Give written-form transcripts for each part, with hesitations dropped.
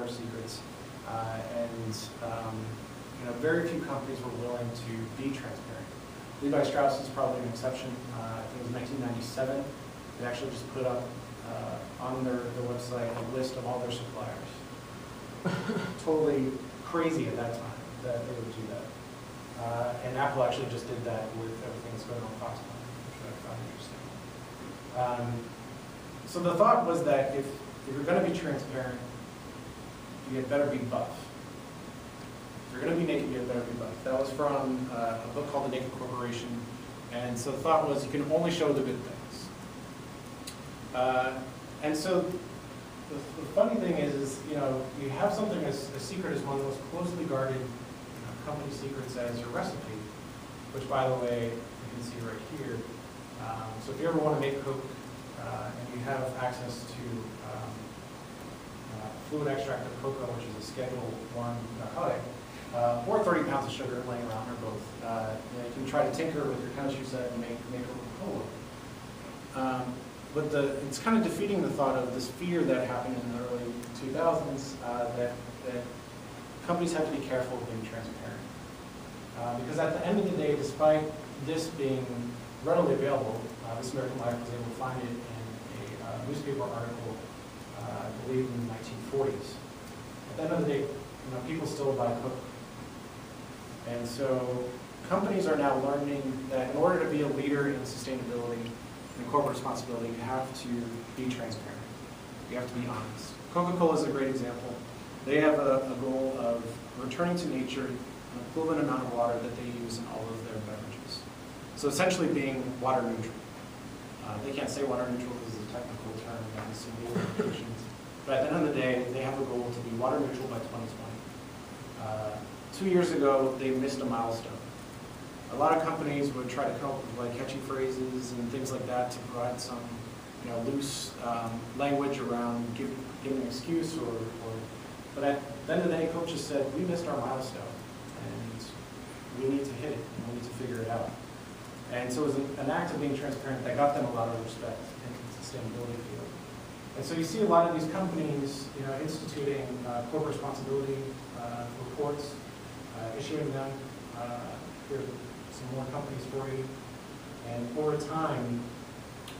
their secrets, and very few companies were willing to be transparent. Levi Strauss is probably an exception. I think it was 1997. They actually just put up on their website a list of all their suppliers. Totally crazy at that time that they would do that. And Apple actually just did that with everything that's going on Foxconn, which I found interesting. So the thought was that if you're going to be transparent, you had better be buff. If you're going to be naked, you had better be buff. That was from a book called The Naked Corporation. And so the thought was you can only show the good things. And so the funny thing is you have something as secret as one of the most closely guarded company secrets as your recipe, which, by the way, you can see right here. So if you ever want to make Coke and you have access to fluid extract of cocoa, which is a Schedule I narcotic, or 30 pounds of sugar laying around, or both, you can try to tinker with your chemistry set and make Coca-Cola. But it's kind of defeating the thought of this fear that happened in the early 2000s that companies have to be careful of being transparent. Because at the end of the day, despite this being readily available, This American Life was able to find it in a newspaper article, I believe in the 1940s. At the end of the day, people still buy Coke. And so companies are now learning that in order to be a leader in sustainability and corporate responsibility, you have to be transparent. You have to be honest. Coca-Cola is a great example. They have a goal of returning to nature an equivalent amount of water that they use in all of their beverages. So essentially being water neutral. They can't say water neutral because it's a technical term and some legal implications. But at the end of the day, they have a goal to be water neutral by 2020. 2 years ago, they missed a milestone. A lot of companies would try to come up with catchy phrases and things like that to provide some loose language around giving an excuse but at the end of the day, Coach just said, we missed our milestone and we need to hit it and we need to figure it out. And so it was an act of being transparent that got them a lot of respect in the sustainability field. And so you see a lot of these companies instituting corporate responsibility reports, issuing them. Here are some more companies for you. And over time,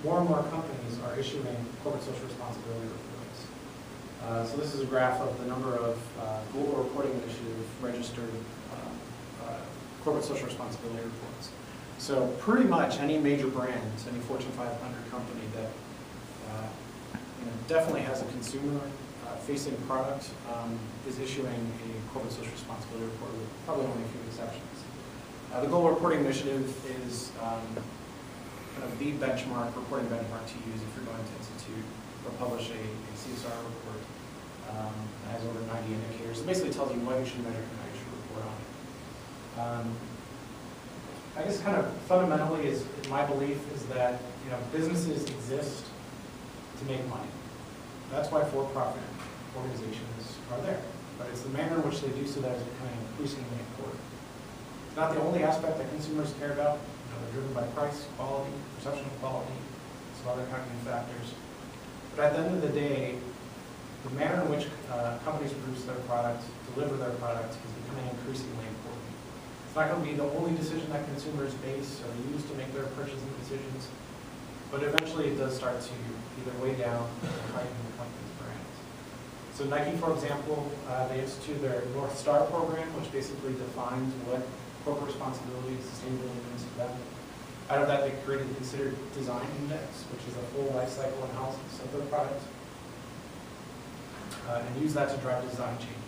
more and more companies are issuing corporate social responsibility reports. So this is a graph of the number of Global Reporting Initiative registered corporate social responsibility reports. So pretty much any major brand, any Fortune 500 company that definitely has a consumer-facing product is issuing a corporate social responsibility report with probably only a few exceptions. The Global Reporting Initiative is kind of the reporting benchmark to use if you're going to institute or publish a CSR report. It has over 90 indicators. It basically tells you what you should measure and how you should report on it. I guess kind of fundamentally my belief is that businesses exist to make money. That's why for-profit organizations are there. But it's the manner in which they do so that is becoming increasingly important. It's not the only aspect that consumers care about. They're driven by price, quality, perception of quality, some other cognitive factors. But at the end of the day, the manner in which companies produce their product, deliver their product, is becoming increasingly important. It's not going to be the only decision that consumers base or use to make their purchasing decisions, but eventually it does start to either weigh down or heighten the company's brands. So Nike, for example, they instituted their North Star program, which basically defines what corporate responsibility and sustainability means to them. Out of that, they created the Considered Design Index, which is a full life cycle analysis of their product, and use that to drive design changes.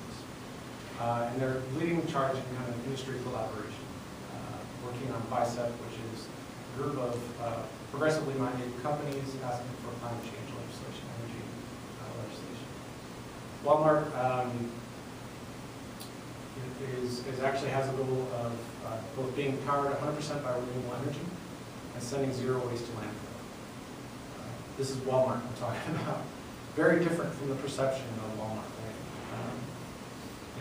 And they're leading the charge in kind of industry collaboration, working on BICEP, which is a group of progressively minded companies asking for climate change legislation, energy legislation. Walmart actually has a goal of both being powered 100% by renewable energy and sending zero waste to landfill. This is Walmart I'm talking about. Very different from the perception of Walmart,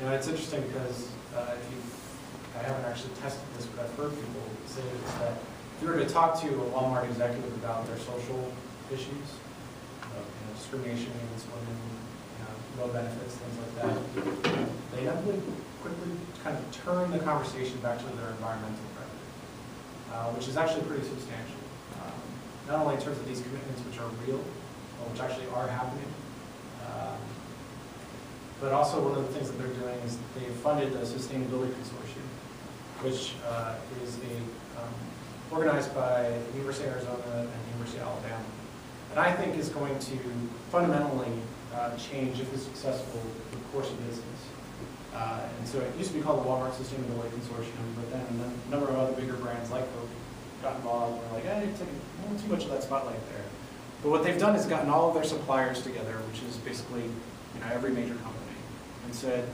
right? It's interesting because I haven't actually tested this, but I've heard people say this, that if you were to talk to a Walmart executive about their social issues, discrimination against women, low benefits, things like that, they inevitably quickly kind of turn the conversation back to their environmental credit, which is actually pretty substantial. Not only in terms of these commitments, which are real, which actually are happening, but also one of the things that they're doing is they've funded a sustainability consortium, which is organized by the University of Arizona and the University of Alabama. And I think is going to fundamentally change, if it's successful, the course of business. And so it used to be called the Walmart Sustainability Consortium, but then a number of other bigger brands like Coke got involved and were like, you're taking too much of that spotlight there. But what they've done is gotten all of their suppliers together, which is basically every major company, and said,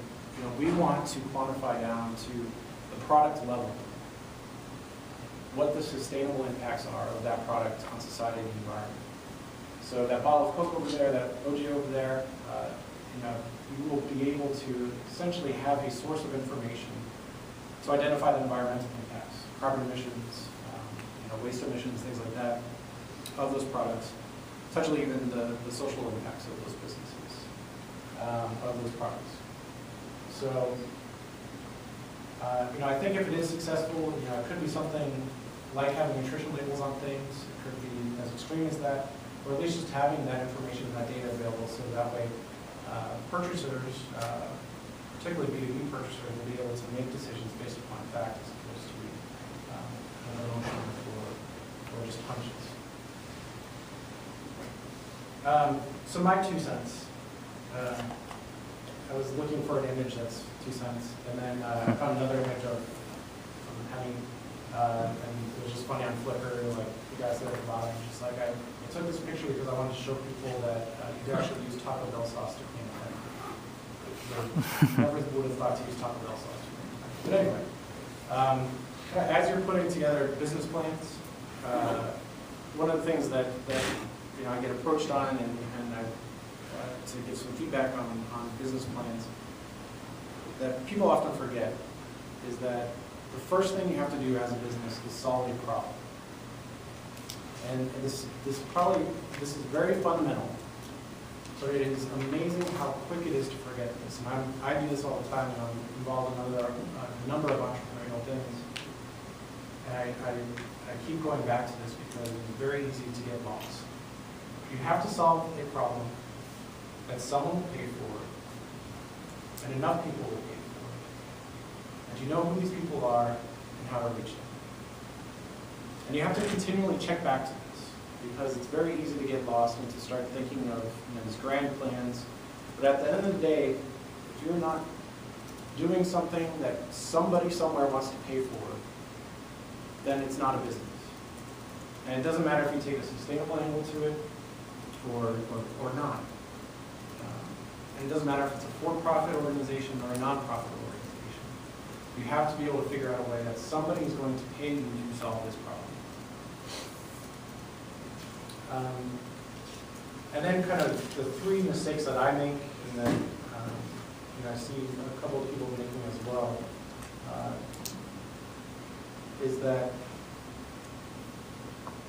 we want to quantify down to the product level what the sustainable impacts are of that product on society and the environment. So that bottle of Coke over there, that OJ over there, you will be able to essentially have a source of information to identify the environmental impacts, carbon emissions, waste emissions, things like that, of those products, essentially even the social impacts of those businesses, of those products. So, I think if it is successful, it could be something like having nutrition labels on things. It could be as extreme as that, or at least just having that information and that data available, so that way purchasers, particularly B2B purchasers, will be able to make decisions based upon fact as opposed to emotion or just hunches. So my 2 cents. I was looking for an image that's 2 cents, and then I found another image of Penny, and it was just funny on Flickr, like the guys there at the bottom, just like I took this picture because I wanted to show people that you could actually use Taco Bell sauce to clean a pen. Never would have thought to use Taco Bell sauce to clean a pen. But anyway, as you're putting together business plans, one of the things that I get approached on and I to give some feedback on business plans that people often forget is that the first thing you have to do as a business is solve a problem. And this is very fundamental, but it is amazing how quick it is to forget this. And I do this all the time, and I'm involved in a number of entrepreneurial things. And I keep going back to this because it's very easy to get lost. You have to solve a problem that someone will pay for, and enough people will pay for. And you know who these people are and how to reach them. And you have to continually check back to this, because it's very easy to get lost and to start thinking of these grand plans. But at the end of the day, if you're not doing something that somebody somewhere wants to pay for, then it's not a business. And it doesn't matter if you take a sustainable angle to it or not. And it doesn't matter if it's a for-profit organization or a non-profit organization. You have to be able to figure out a way that somebody is going to pay you to solve this problem. And then kind of the 3 mistakes that I make, and then I see a couple of people making as well, is that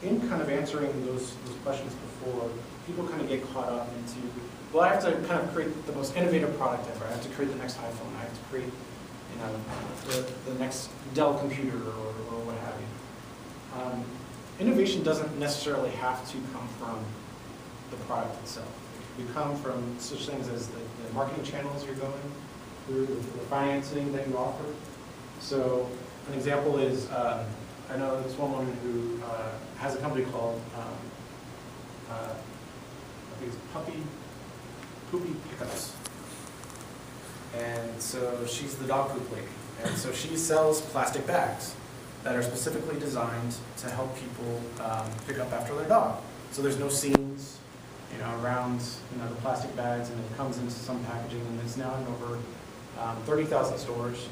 in kind of answering those questions before, people kind of get caught up into, well, I have to kind of create the most innovative product ever. I have to create the next iPhone. I have to create, the next Dell computer or what have you. Innovation doesn't necessarily have to come from the product itself. It can come from such things as the marketing channels you're going through, the financing that you offer. So an example is, I know this one woman who has a company called, I think it's Poopy Pickups. And so she's the dog poop lady. And so she sells plastic bags that are specifically designed to help people pick up after their dog. So there's no seams, around the plastic bags, and it comes into some packaging, and it's now in over 30,000 stores.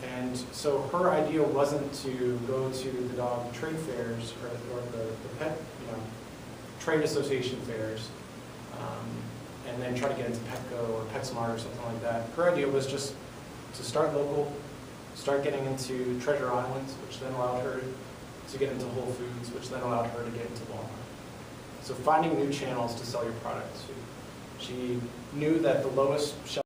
And so her idea wasn't to go to the dog trade fairs or the pet, trade association fairs, and then try to get into Petco or PetSmart or something like that. Her idea was just to start local, start getting into Treasure Island, which then allowed her to get into Whole Foods, which then allowed her to get into Walmart. So finding new channels to sell your product to. She knew that the lowest shelf